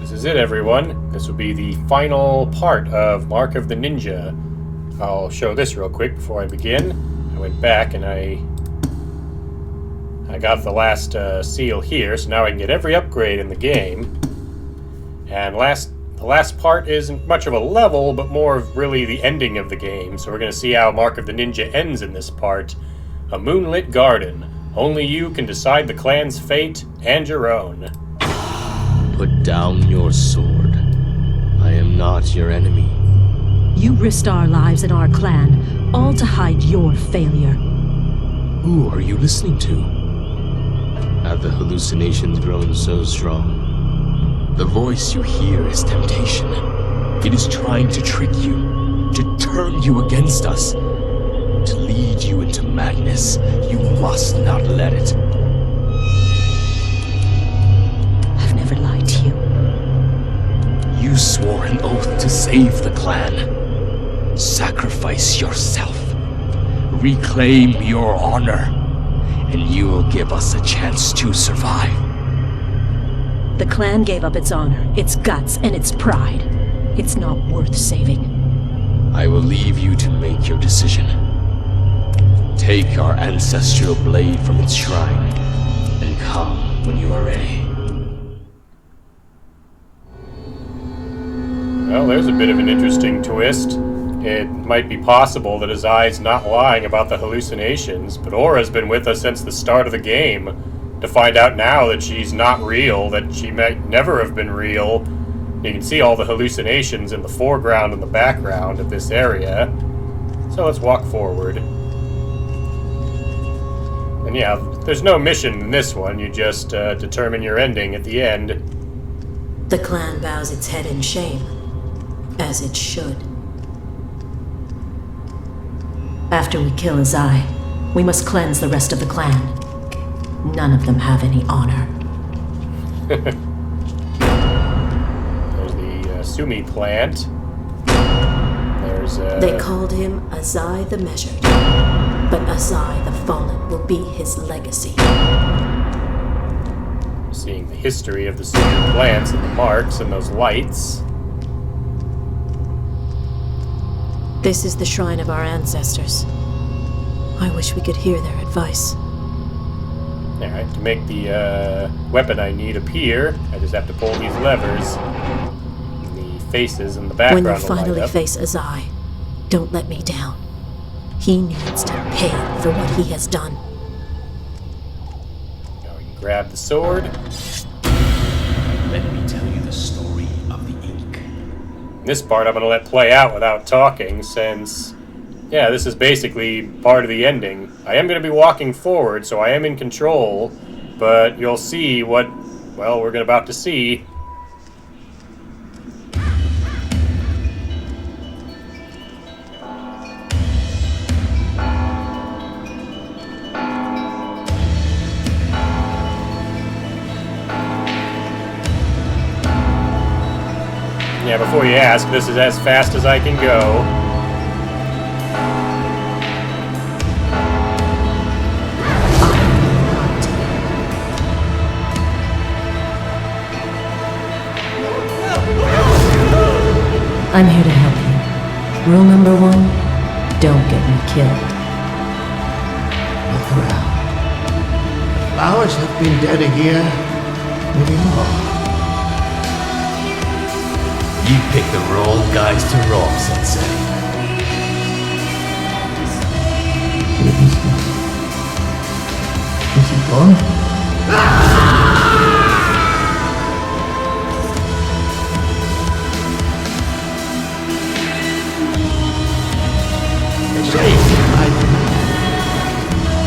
This is it, everyone. This will be the final part of Mark of the Ninja. I'll show this real quick before I begin. I went back and I got the last seal here, so now I can get every upgrade in the game. And the last part isn't much of a level, but more of really the ending of the game. So we're going to see how Mark of the Ninja ends in this part. A moonlit garden. Only you can decide the clan's fate and your own. Put down your sword. I am not your enemy. You risked our lives and our clan, all to hide your failure. Who are you listening to? Have the hallucinations grown so strong? The voice you hear is temptation. It is trying to trick you, to turn you against us, to lead you into madness. You must not let it. I've never lied to you. You swore an oath to save the clan. Sacrifice yourself. Reclaim your honor, and you will give us a chance to survive. The clan gave up its honor, its guts, and its pride. It's not worth saving. I will leave you to make your decision. Take our ancestral blade from its shrine, and come when you are ready. Well, there's a bit of an interesting twist. It might be possible that Azai's not lying about the hallucinations, but Aura's been with us since the start of the game. To find out now that she's not real, that she might never have been real. You can see all the hallucinations in the foreground and the background of this area. So let's walk forward. And yeah, there's no mission in this one, you just determine your ending at the end. The clan bows its head in shame, as it should. After we kill Azai, we must cleanse the rest of the clan. None of them have any honor. There's the Sumi plant. There's They called him Azai the Measured, but Azai the Fallen will be his legacy. Seeing the history of the Sumi plants and the marks and those lights. This is the shrine of our ancestors. I wish we could hear their advice. Alright, to make the weapon I need appear, I just have to pull these levers. The faces in the background When you will light finally up. face Azai, don't let me down. He needs to pay for what he has done. Now we can grab the sword. Let me tell you the story of the ink. This part I'm going to let play out without talking, since, yeah, this is basically part of the ending. I am going to be walking forward, so I am in control, but you'll see what, well, we're about to see. Yeah, before you ask, this is as fast as I can go. I'm here to help you. Rule number 1, don't get me killed. Look around. Flowers have been dead a year, maybe more. You picked the wrong guys to rob, Sensei. Is he gone?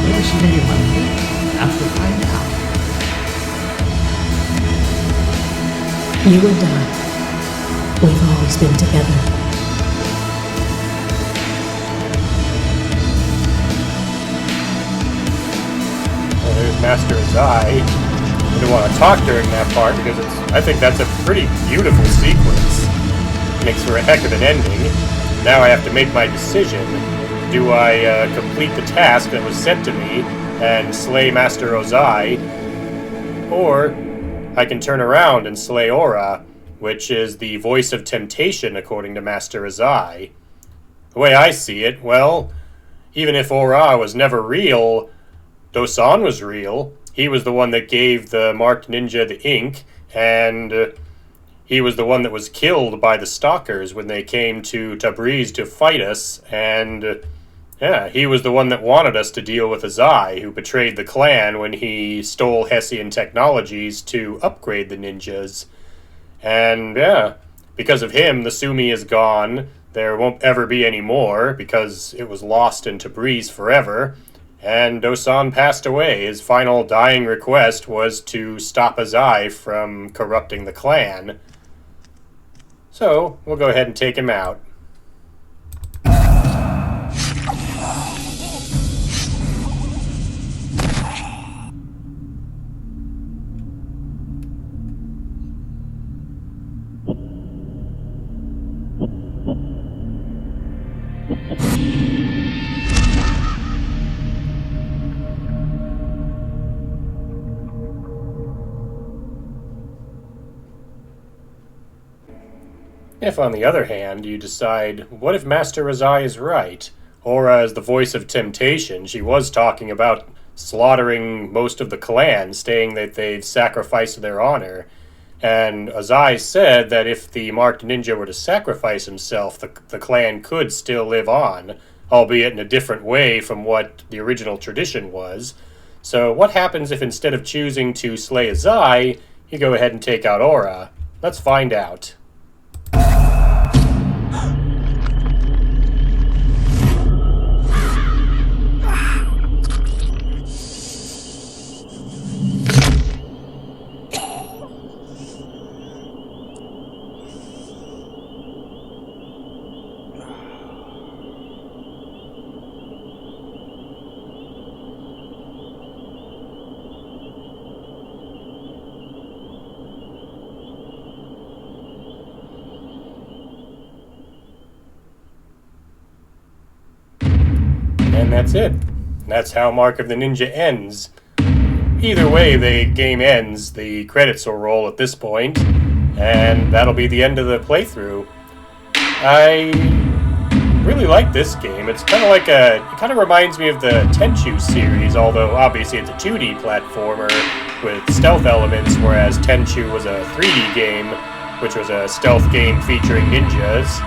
Maybe she made him hungry. Have to find out. You and I, we've always been together. Well, there's Master Azai. I didn't want to talk during that part because I think that's a pretty beautiful sequence. Makes for a heck of an ending. Now I have to make my decision. Do I complete the task that was set to me and slay Master Azai, or I can turn around and slay Aura which is the voice of temptation according to Master Azai. The way I see it, well, even if Ora was never real, Dosan was real. He was the one that gave the marked ninja the ink, and he was the one that was killed by the stalkers when they came to Tabriz to fight us, and yeah, he was the one that wanted us to deal with Azai, who betrayed the clan when he stole Hessian technologies to upgrade the ninjas. And yeah, because of him, the Sumi is gone. There won't ever be any more, because it was lost in Tabriz forever. And Dosan passed away. His final dying request was to stop Azai from corrupting the clan. So, we'll go ahead and take him out. If, on the other hand, you decide, what if Master Azai is right? Or as the voice of temptation, she was talking about slaughtering most of the clan, saying that they've sacrificed their honor. And Azai said that if the marked ninja were to sacrifice himself, the clan could still live on, albeit in a different way from what the original tradition was. So what happens if instead of choosing to slay Azai, you go ahead and take out Ora? Let's find out. And that's it. That's how Mark of the Ninja ends. Either way the game ends, the credits will roll at this point, and that'll be the end of the playthrough. I really like this game. It's kind of like it kind of reminds me of the Tenchu series, although obviously it's a 2D platformer with stealth elements, whereas Tenchu was a 3D game, which was a stealth game featuring ninjas.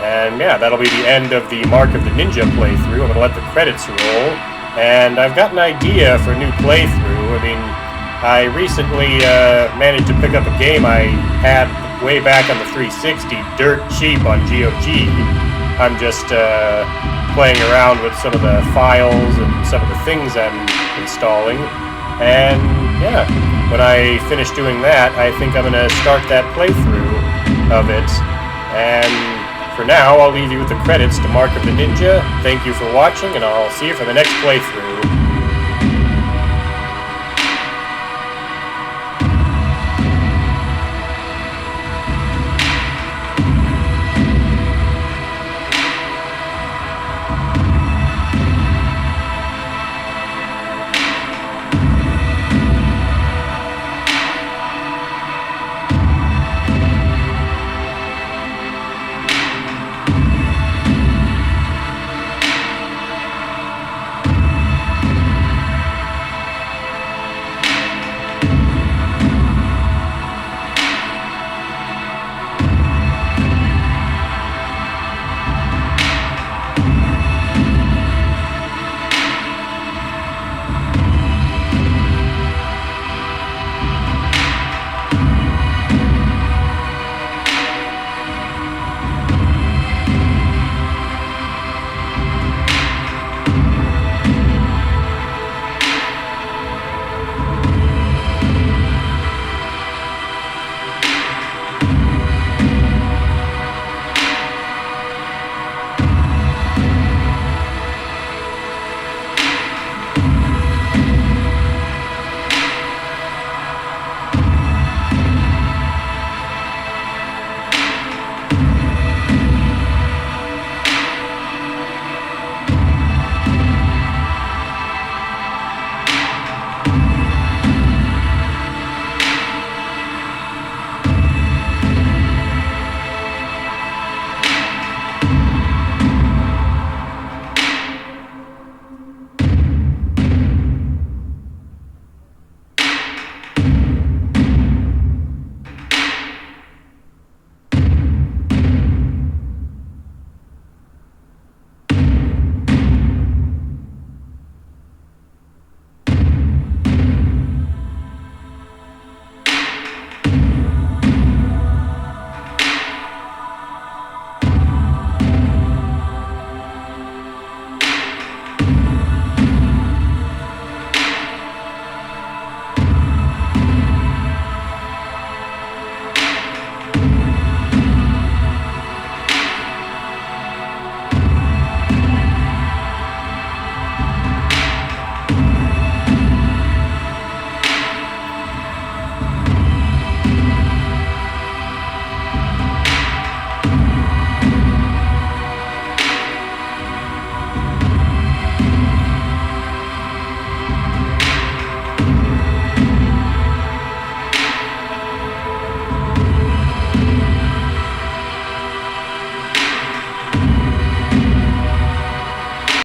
And yeah, that'll be the end of the Mark of the Ninja playthrough. I'm going to let the credits roll. And I've got an idea for a new playthrough. I mean, I recently managed to pick up a game I had way back on the 360, dirt cheap on GOG. I'm just playing around with some of the files and some of the things I'm installing. And yeah, when I finish doing that, I think I'm going to start that playthrough of it. And for now, I'll leave you with the credits to Mark of the Ninja. Thank you for watching, and I'll see you for the next playthrough.